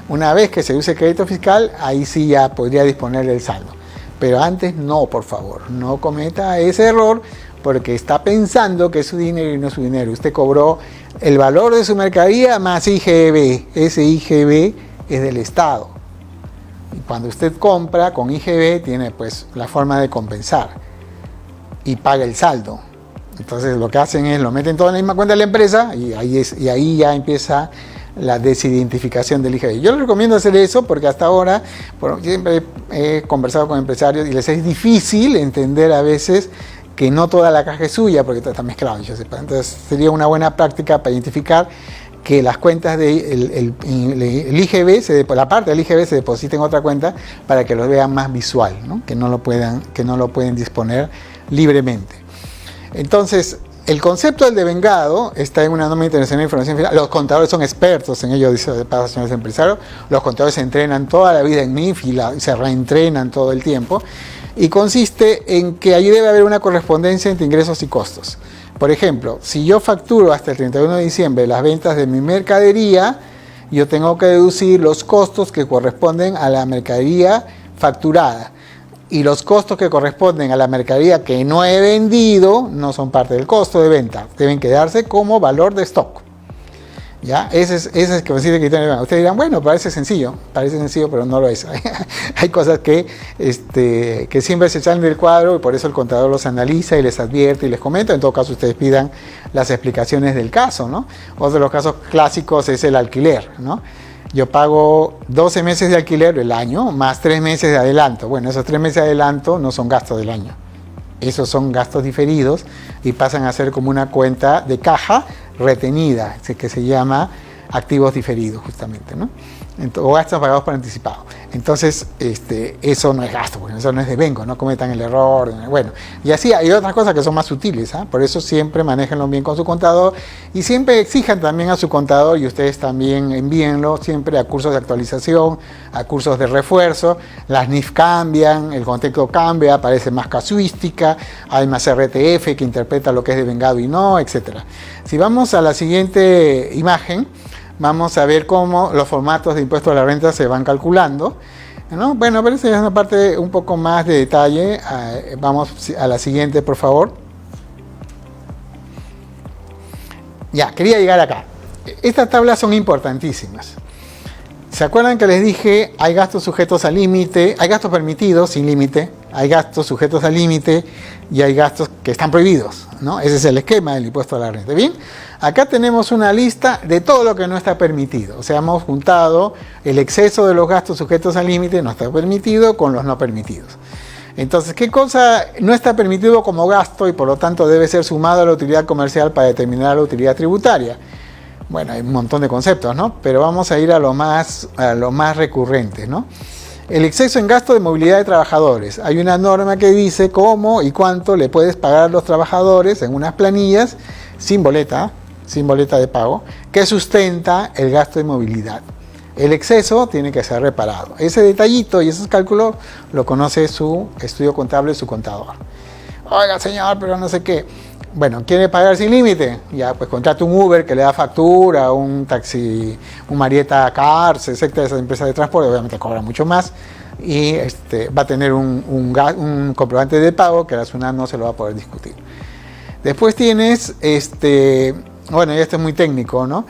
Una vez que se use crédito fiscal, ahí sí ya podría disponer del saldo. Pero antes no, por favor, no cometa ese error porque está pensando que es su dinero y no es su dinero. Usted cobró el valor de su mercadería más IGB. Ese IGB es del Estado. Y cuando usted compra con IGB, tiene pues la forma de compensar y paga el saldo. Entonces lo que hacen es lo meten todo en la misma cuenta de la empresa y ahí ya empieza la desidentificación del IGB. Yo les recomiendo hacer eso porque hasta ahora siempre he conversado con empresarios y les es difícil entender a veces que no toda la caja es suya porque todo está mezclado. Entonces sería una buena práctica para identificar que las cuentas del IGB, la parte del IGB se deposita en otra cuenta para que lo vean más visual, ¿no? que no lo pueden disponer libremente. Entonces, el concepto del devengado está en una norma internacional de información fiscal. Los contadores son expertos en ello, dice de paso, señores empresarios. Los contadores se entrenan toda la vida en MIF y se reentrenan todo el tiempo. Y consiste en que allí debe haber una correspondencia entre ingresos y costos. Por ejemplo, si yo facturo hasta el 31 de diciembre las ventas de mi mercadería, yo tengo que deducir los costos que corresponden a la mercadería facturada. Y los costos que corresponden a la mercadería que no he vendido no son parte del costo de venta. Deben quedarse como valor de stock. ¿Ya? Ese es que consiste el criterio de venta. Ustedes dirán, bueno, parece sencillo, pero no lo es. Hay cosas que siempre se salen del cuadro y por eso el contador los analiza y les advierte y les comenta. En todo caso, ustedes pidan las explicaciones del caso, ¿no? Otro de los casos clásicos es el alquiler, ¿no? Yo pago 12 meses de alquiler el año más 3 meses de adelanto. Bueno, esos 3 meses de adelanto no son gastos del año. Esos son gastos diferidos y pasan a ser como una cuenta de caja retenida, que se llama activos diferidos justamente, ¿no? O gastos pagados por anticipado. Entonces, eso no es gasto, porque eso no es devengo, no cometan el error. Bueno, y así hay otras cosas que son más sutiles, ¿eh? Por eso siempre manéjenlo bien con su contador y siempre exijan también a su contador y ustedes también envíenlo siempre a cursos de actualización, a cursos de refuerzo. Las NIF cambian, el contexto cambia, aparece más casuística, hay más RTF que interpreta lo que es devengado y no, etc. Si vamos a la siguiente imagen, vamos a ver cómo los formatos de impuesto a la renta se van calculando, ¿no? Bueno, pero esa es una parte un poco más de detalle. Vamos a la siguiente, por favor. Ya, quería llegar acá. Estas tablas son importantísimas. ¿Se acuerdan que les dije hay gastos sujetos al límite, hay gastos permitidos sin límite, hay gastos sujetos al límite y hay gastos que están prohibidos, ¿no? Ese es el esquema del impuesto a la renta. Bien, acá tenemos una lista de todo lo que no está permitido. O sea, hemos juntado el exceso de los gastos sujetos al límite no está permitido con los no permitidos. Entonces, ¿qué cosa no está permitido como gasto y por lo tanto debe ser sumado a la utilidad comercial para determinar la utilidad tributaria? Bueno, hay un montón de conceptos, ¿no? Pero vamos a ir a lo más recurrente, ¿no? El exceso en gasto de movilidad de trabajadores. Hay una norma que dice cómo y cuánto le puedes pagar a los trabajadores en unas planillas sin boleta de pago, que sustenta el gasto de movilidad. El exceso tiene que ser reparado. Ese detallito y esos cálculos lo conoce su estudio contable, su contador. Oiga, señor, pero no sé qué. Bueno, ¿quiere pagar sin límite? Ya, pues contrata un Uber que le da factura, un taxi, un Marieta Cars, etcétera, esas empresas de transporte, obviamente cobran mucho más y va a tener un comprobante de pago que la SUNAT no se lo va a poder discutir. Después tienes, bueno, ya esto es muy técnico, ¿no?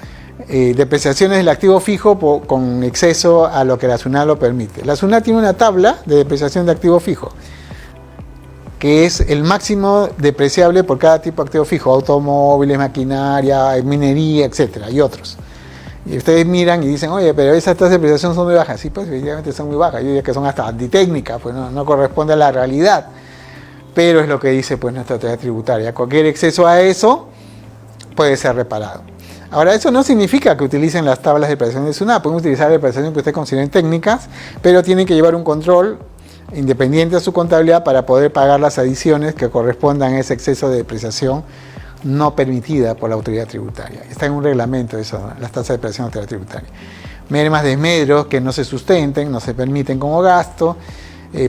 Depreciaciones del activo fijo con exceso a lo que la SUNAT lo permite. La SUNAT tiene una tabla de depreciación de activo fijo, que es el máximo depreciable por cada tipo de activo fijo, automóviles, maquinaria, minería, etcétera, y otros. Y ustedes miran y dicen, oye, pero esas tasas de depreciación son muy bajas. Sí, pues evidentemente son muy bajas. Yo diría que son hasta antitécnicas, pues no corresponde a la realidad. Pero es lo que dice pues nuestra autoridad tributaria. Cualquier exceso a eso puede ser reparado. Ahora, eso no significa que utilicen las tablas de depreciación de SUNAT. Pueden utilizar la depreciación que ustedes consideren técnicas, pero tienen que llevar un control independiente de su contabilidad para poder pagar las adiciones que correspondan a ese exceso de depreciación no permitida por la autoridad tributaria. Está en un reglamento eso, las tasas de depreciación de la autoridad tributaria. Mermas, desmedros que no se sustenten, no se permiten como gasto,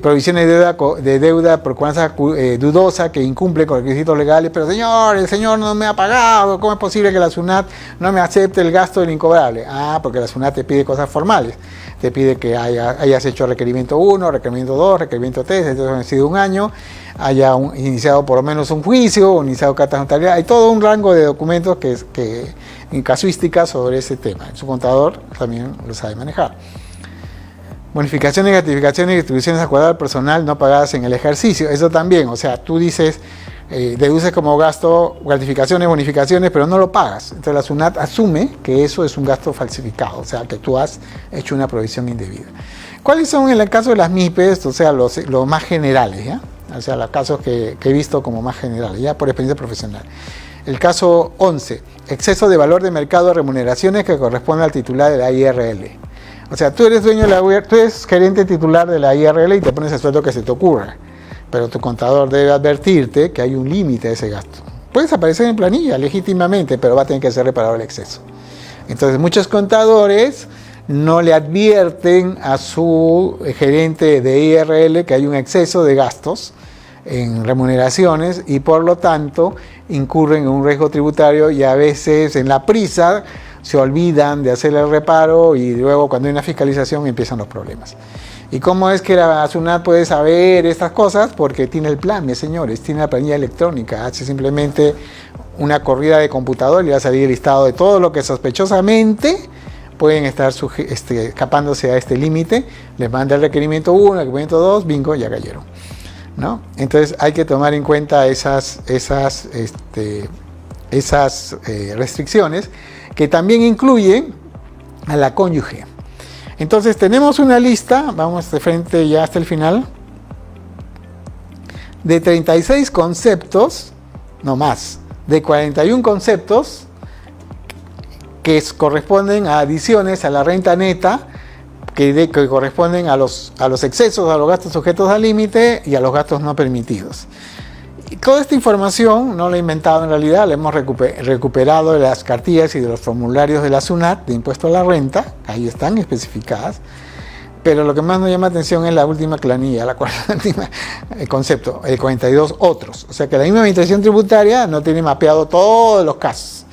provisiones de deuda por cuanza dudosa que incumple con requisitos legales, pero señor, el señor no me ha pagado, ¿cómo es posible que la SUNAT no me acepte el gasto del incobrable? Ah, porque la SUNAT te pide cosas formales, te pide que hayas hecho requerimiento 1, requerimiento 2, requerimiento 3, entonces ha sido un año, haya iniciado por lo menos un juicio, o iniciado cartas de notariedad, hay todo un rango de documentos que en casuística sobre ese tema. Su contador también lo sabe manejar. Bonificaciones, gratificaciones y distribuciones acordadas al personal no pagadas en el ejercicio. Eso también, o sea, tú dices, deduces como gasto gratificaciones, bonificaciones, pero no lo pagas. Entonces la SUNAT asume que eso es un gasto falsificado, o sea, que tú has hecho una provisión indebida. ¿Cuáles son en el caso de las MIPES, o sea, los más generales, ya? O sea, los casos que he visto como más generales, ya por experiencia profesional? El caso 11, exceso de valor de mercado de remuneraciones que corresponde al titular de la IRL. O sea, tú eres dueño de tú eres gerente titular de la IRL y te pones el sueldo que se te ocurra, pero tu contador debe advertirte que hay un límite a ese gasto. Puedes aparecer en planilla legítimamente, pero va a tener que ser reparado el exceso. Entonces, muchos contadores no le advierten a su gerente de IRL que hay un exceso de gastos en remuneraciones y por lo tanto incurren en un riesgo tributario y a veces en la prisa se olvidan de hacer el reparo y luego cuando hay una fiscalización empiezan los problemas. ¿Y cómo es que la SUNAT puede saber estas cosas? Porque tiene el plan, mis señores, tiene la planilla electrónica, hace simplemente una corrida de computador y va a salir el listado de todo lo que sospechosamente pueden estar escapándose a este límite, les manda el requerimiento 1, el requerimiento 2, bingo, ya cayeron, ¿no? Entonces hay que tomar en cuenta esas restricciones que también incluyen a la cónyuge. Entonces tenemos una lista, vamos de frente ya hasta el final, de 36 conceptos, no más, de 41 conceptos que corresponden a adiciones a la renta neta, que corresponden a los excesos, a los gastos sujetos al límite y a los gastos no permitidos. Y toda esta información no la he inventado en realidad, la hemos recuperado de las cartillas y de los formularios de la SUNAT de impuesto a la renta, ahí están especificadas, pero lo que más nos llama atención es la última planilla, la última concepto, el 42 otros. O sea que la misma administración tributaria no tiene mapeado todos los casos.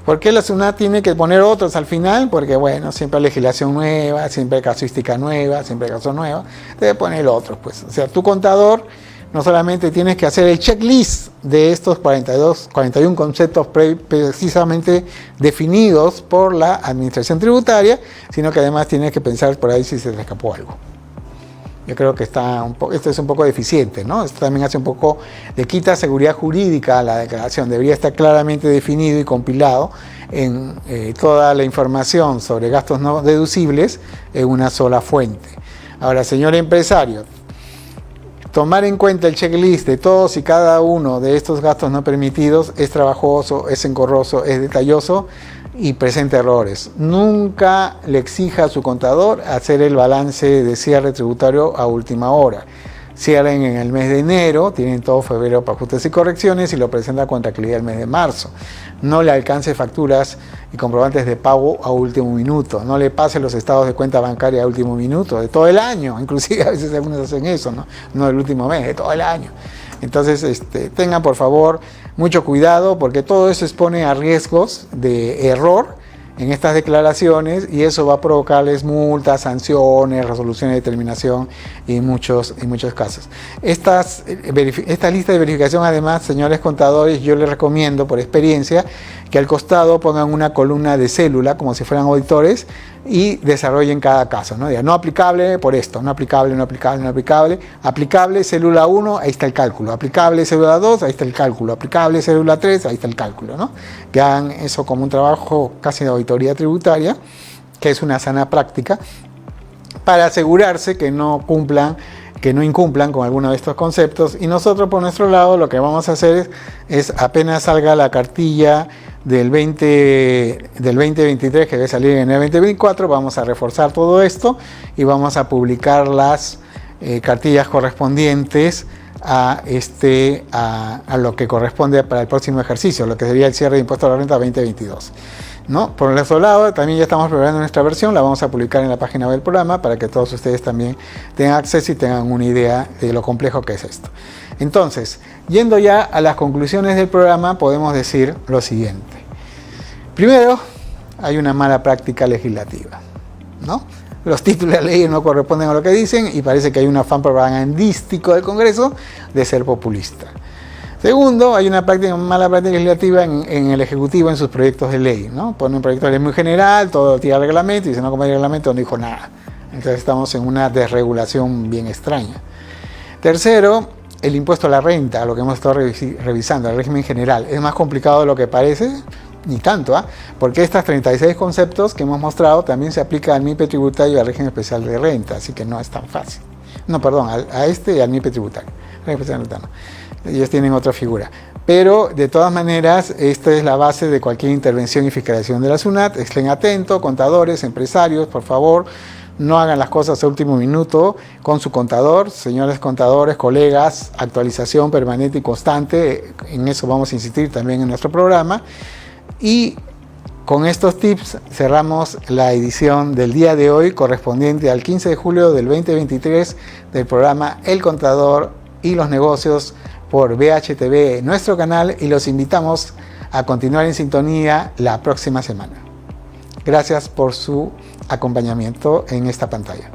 ¿Por qué la SUNAT tiene que poner otros al final? Porque bueno, siempre hay legislación nueva, siempre hay casuística nueva, siempre hay casos nuevos, debe poner otros, pues. O sea, tu contador no solamente tienes que hacer el checklist de estos 41 conceptos precisamente definidos por la administración tributaria, sino que además tienes que pensar por ahí si se te escapó algo. Yo creo que esto es un poco deficiente, ¿no? Esto también hace un poco, le quita seguridad jurídica a la declaración. Debería estar claramente definido y compilado en toda la información sobre gastos no deducibles en una sola fuente. Ahora, señor empresario, tomar en cuenta el checklist de todos y cada uno de estos gastos no permitidos es trabajoso, es engorroso, es detalloso y presenta errores. Nunca le exija a su contador hacer el balance de cierre tributario a última hora. Cierren en el mes de enero, tienen todo febrero para ajustes y correcciones y lo presenta con tranquilidad el mes de marzo. No le alcance facturas y comprobantes de pago a último minuto. No le pase los estados de cuenta bancaria a último minuto, de todo el año. Inclusive a veces algunos hacen eso, no del último mes, de todo el año. Entonces, tengan por favor mucho cuidado porque todo eso expone a riesgos de error en estas declaraciones y eso va a provocarles multas, sanciones, resoluciones de determinación y muchos casos. Esta lista de verificación, además, señores contadores, yo les recomiendo por experiencia que al costado pongan una columna de célula, como si fueran auditores, y desarrollen cada caso, ¿no? No aplicable por esto, no aplicable, no aplicable, no aplicable. Aplicable célula 1, ahí está el cálculo. Aplicable célula 2, ahí está el cálculo. Aplicable célula 3, ahí está el cálculo, ¿no? Que hagan eso como un trabajo casi de auditoría tributaria, que es una sana práctica, para asegurarse que no incumplan con alguno de estos conceptos. Y nosotros por nuestro lado lo que vamos a hacer es apenas salga la cartilla del 2023 que debe salir en el 2024, vamos a reforzar todo esto y vamos a publicar las cartillas correspondientes a lo que corresponde para el próximo ejercicio, lo que sería el cierre de impuesto a la renta 2022. ¿No? Por el otro lado, también ya estamos preparando nuestra versión, la vamos a publicar en la página web del programa para que todos ustedes también tengan acceso y tengan una idea de lo complejo que es esto. Entonces, yendo ya a las conclusiones del programa, podemos decir lo siguiente. Primero, hay una mala práctica legislativa, ¿no? Los títulos de leyes no corresponden a lo que dicen y parece que hay un afán propagandístico del Congreso de ser populista. Segundo, hay una mala práctica legislativa en el Ejecutivo en sus proyectos de ley, ¿no? Pone un proyecto de ley muy general, todo tira reglamento y si no como hay reglamento no dijo nada. Entonces estamos en una desregulación bien extraña. Tercero, el impuesto a la renta, lo que hemos estado revisando, el régimen general. Es más complicado de lo que parece, ni tanto, porque estos 36 conceptos que hemos mostrado también se aplican al MIPE tributario y al régimen especial de renta, así que no es tan fácil. No, perdón, a este y al MIPE tributario. Ellos tienen otra figura. Pero, de todas maneras, esta es la base de cualquier intervención y fiscalización de la SUNAT. Estén atentos, contadores, empresarios, por favor, no hagan las cosas a último minuto con su contador. Señores contadores, colegas, actualización permanente y constante. En eso vamos a insistir también en nuestro programa. Y con estos tips cerramos la edición del día de hoy correspondiente al 15 de julio del 2023 del programa El Contador y los Negocios por BHTV, nuestro canal, y los invitamos a continuar en sintonía la próxima semana. Gracias por su acompañamiento en esta pantalla.